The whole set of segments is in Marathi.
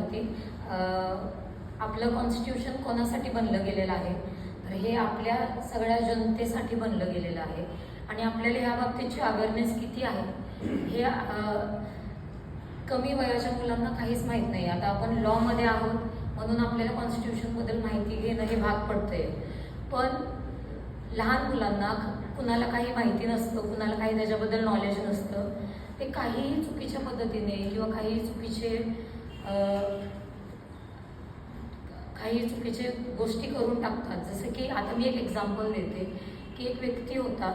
होती, आपलं कॉन्स्टिट्यूशन कोणासाठी बनलं गेलेलं आहे, तर हे आपल्या सगळ्या जनतेसाठी बनलं गेलेलं आहे आणि आपल्याला ह्या बाबतीची अवेअरनेस किती आहे हे कमी वयाच्या मुलांना काहीच माहीत नाही. आता आपण लॉमध्ये आहोत म्हणून आपल्याला कॉन्स्टिट्यूशनबद्दल माहिती घेणं हे भाग पडतंय, पण लहान मुलांना कुणाला काही माहिती नसतं, कुणाला काही त्याच्याबद्दल नॉलेज नसतं. ते काहीही चुकीच्या पद्धतीने किंवा काही चुकीचे गोष्टी करून टाकतात. जसं की आता मी एक एक्झाम्पल देते की एक व्यक्ती होता,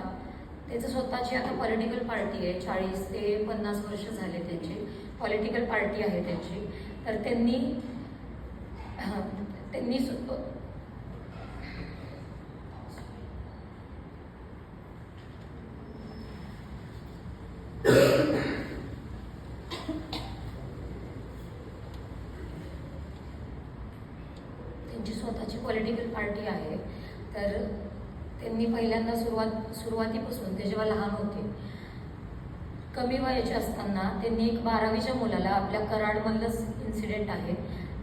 त्याचं स्वतःची आता पॉलिटिकल पार्टी आहे, 40 ते 50 वर्ष झाले त्यांची पॉलिटिकल पार्टी आहे त्यांची. तर त्यांनी स्वतःची पॉलिटिकल पार्टी आहे. तर त्यांनी पहिल्यांदा सुरुवातीपासून ते जेव्हा लहान होते, कमी वयाचे असताना त्यांनी एक 12वीच्या मुलाला, आपल्या कराडमधलंच इन्सिडेंट आहे,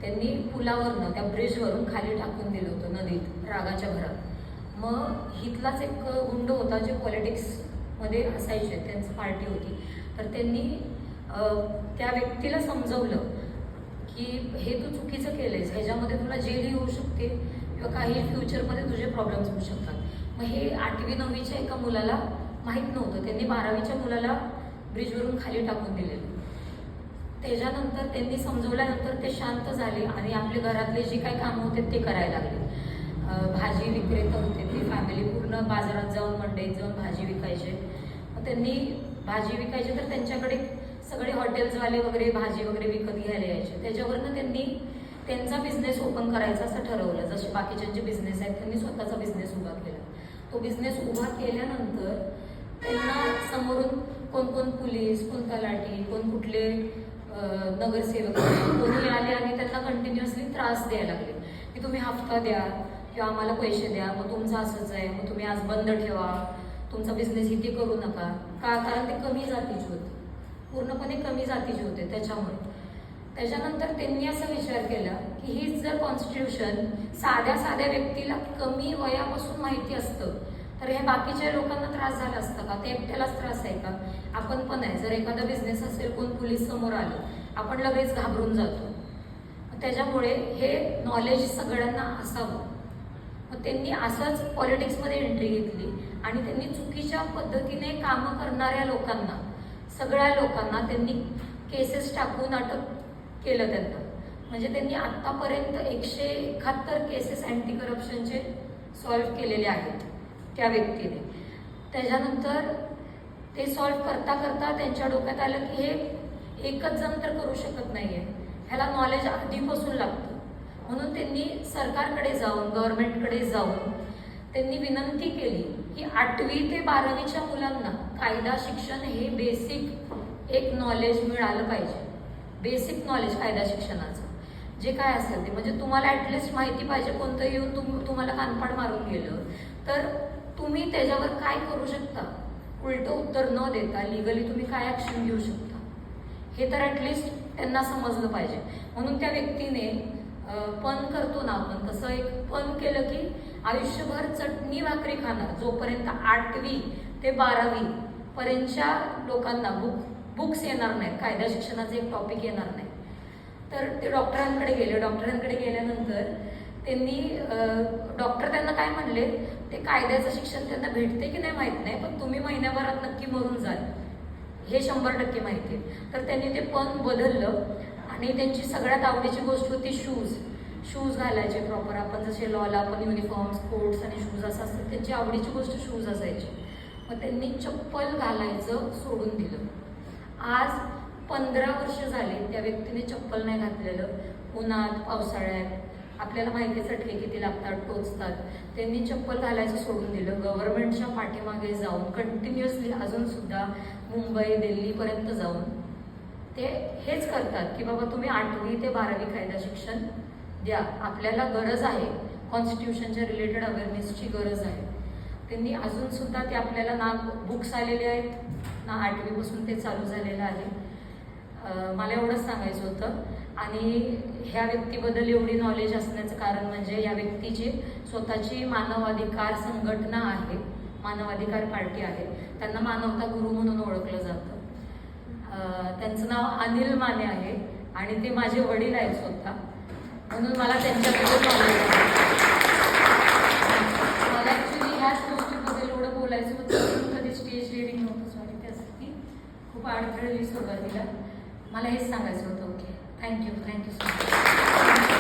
त्यांनी पुलावरनं त्या ब्रिजवरून खाली टाकून दिलं होतं नदीत रागाच्या भरात. मग इथलाच एक गुंड होता जे पॉलिटिक्समध्ये असायचे, त्यांची पार्टी होती. तर त्यांनी त्या व्यक्तीला समजवलं की हे तू चुकीचं केलंयस, ह्याच्यामध्ये तुला जेल येऊ शकते किंवा काही फ्युचरमध्ये तुझे प्रॉब्लेम्स होऊ शकतात. मग हे 8वी 9वीच्या एका मुलाला माहीत नव्हतं, त्यांनी 12वीच्या मुलाला ब्रिजवरून खाली टाकून दिलेलं. त्याच्यानंतर त्यांनी समजवल्यानंतर ते शांत झाले आणि आपले घरातले जे काही कामं होते ते करायला लागले. भाजी विक्रेता होते ते, फॅमिली पूर्ण बाजारात जाऊन मंडईत जाऊन भाजी विकायचे. मग त्यांनी भाजी विकायचे तर त्यांच्याकडे सगळे हॉटेल्सवाले वगैरे भाजी वगैरे विकत घ्यायला यायचे. त्याच्यावरनं त्यांनी त्यांचा बिझनेस ओपन करायचा असं ठरवलं. जसे बाकीच्यांचे बिझनेस आहेत, त्यांनी स्वतःचा बिझनेस उभा केला. तो बिझनेस उभा केल्यानंतर त्यांना समोरून कोण पोलीस, कोण तलाठी, कोण कुठले नगरसेवक कोणी आले आणि त्यांना कंटिन्युअसली त्रास द्यायला लागले की तुम्ही हफ्ता द्या किंवा आम्हाला पैसे द्या, मग तुमचं असंच आहे, मग तुम्ही आज बंद ठेवा, तुमचा बिझनेस इथे करू नका. का? कारण ते कमी जातीचे होते, पूर्णपणे कमी जातीचे होते. त्याच्यानंतर त्यांनी असा विचार केला की हीच जर कॉन्स्टिट्यूशन साध्या व्यक्तीला कमी वयापासून माहिती असतं तर हे बाकीच्या लोकांना त्रास झाला असता का? ते एकट्यालाच त्रास आहे का? आपण पण आहे, जर एखादा बिझनेस असेल, कोण पोलीस समोर आलं, आपण लगेच घाबरून जातो. त्याच्यामुळे हे नॉलेज सगळ्यांना असावं. मग त्यांनी असंच पॉलिटिक्समध्ये एंट्री घेतली आणि त्यांनी चुकीच्या पद्धतीने कामं करणाऱ्या लोकांना, सगळ्या लोकांना त्यांनी केसेस टाकून अटक केलं त्यांना. म्हणजे त्यांनी आत्तापर्यंत 171 केसेस अँटी करप्शनचे सॉल्व्ह केलेले आहेत त्या व्यक्तीने. त्याच्यानंतर ते सॉल्व्ह करता त्यांच्या डोक्यात आलं की हे एकच जण तर करू शकत नाहीये, ह्याला नॉलेज आधीपासून लागतं. म्हणून त्यांनी सरकारकडे जाऊन, गव्हर्नमेंटकडे जाऊन त्यांनी विनंती केली की 8वी ते 12वीच्या मुलांना कायदा शिक्षण हे बेसिक एक नॉलेज मिळालं पाहिजे. बेसिक नॉलेज कायदा शिक्षणाचं जे काय असेल ते, म्हणजे तुम्हाला ॲटलिस्ट माहिती पाहिजे. कोणतं येऊन तुम्हाला कानपाड मारून गेलं तर तुम्ही त्याच्यावर काय करू शकता, उलटं उत्तर न देता लिगली तुम्ही काय ॲक्शन घेऊ शकता, हे तर ॲटलिस्ट त्यांना समजलं पाहिजे. म्हणून त्या व्यक्तीने पण करतो ना आपण तसं एक पण केलं की आयुष्यभर चटणी भाकरी खाणार जोपर्यंत 8वी ते 12वी पर्यंतच्या लोकांना बुक्स येणार नाहीत, कायदा शिक्षणाचे एक टॉपिक येणार नाही. तर ते डॉक्टरांकडे गेले. डॉक्टरांकडे गेल्यानंतर त्यांनी डॉक्टर त्यांना काय म्हणले, ते कायद्याचं शिक्षण त्यांना भेटते की नाही माहीत नाही, पण तुम्ही महिन्याभरात नक्की मरून जाल हे 100% माहिती आहे. तर त्यांनी ते पण बदललं आणि त्यांची सगळ्यात आवडीची गोष्ट होती शूज घालायचे प्रॉपर. आपण जसे लॉला आपण युनिफॉर्म्स, कोट्स आणि शूज असं असतात, त्यांची आवडीची गोष्ट शूज असायची. मग त्यांनी चप्पल घालायचं सोडून दिलं. आज 15 वर्ष झाले त्या व्यक्तीने चप्पल नाही घातलेलं. उन्हात, पावसाळ्यात आपल्याला माहिती चटके किती लागतात, टोचतात. त्यांनी चप्पल घालायचं सोडून दिलं. गव्हर्नमेंटच्या पाठीमागे जाऊन कंटिन्युअसली अजूनसुद्धा मुंबई, दिल्लीपर्यंत जाऊन ते हेच करतात की बाबा तुम्ही 8वी ते 12वी कायदा शिक्षण द्या. आपल्याला गरज आहे, कॉन्स्टिट्यूशनच्या रिलेटेड अवेअरनेसची गरज आहे. त्यांनी अजूनसुद्धा ते आपल्याला ना बुक्स आलेले आहेत ना 8वीपासून ते चालू झालेलं आहे. मला एवढंच सांगायचं होतं. आणि ह्या व्यक्तीबद्दल एवढी नॉलेज असण्याचं कारण म्हणजे या व्यक्तीची स्वतःची मानवाधिकार संघटना आहे, मानवाधिकार पार्टी आहे. त्यांना मानवता गुरु म्हणून ओळखलं जातं. त्यांचं नाव अनिल माने आहे आणि ते माझे वडील आहेत स्वतः, म्हणून मला त्यांच्याबद्दल नॉलेज आहे. मला ॲक्च्युली ह्याच गोष्टीबद्दल एवढं बोलायचं होतं, कधी स्टेज रिडिंग नव्हतं, सॉरी त्यासाठी खूप अडथळली सुरुवातीला. मला हेच सांगायचं होतं. Okay, thank you so much.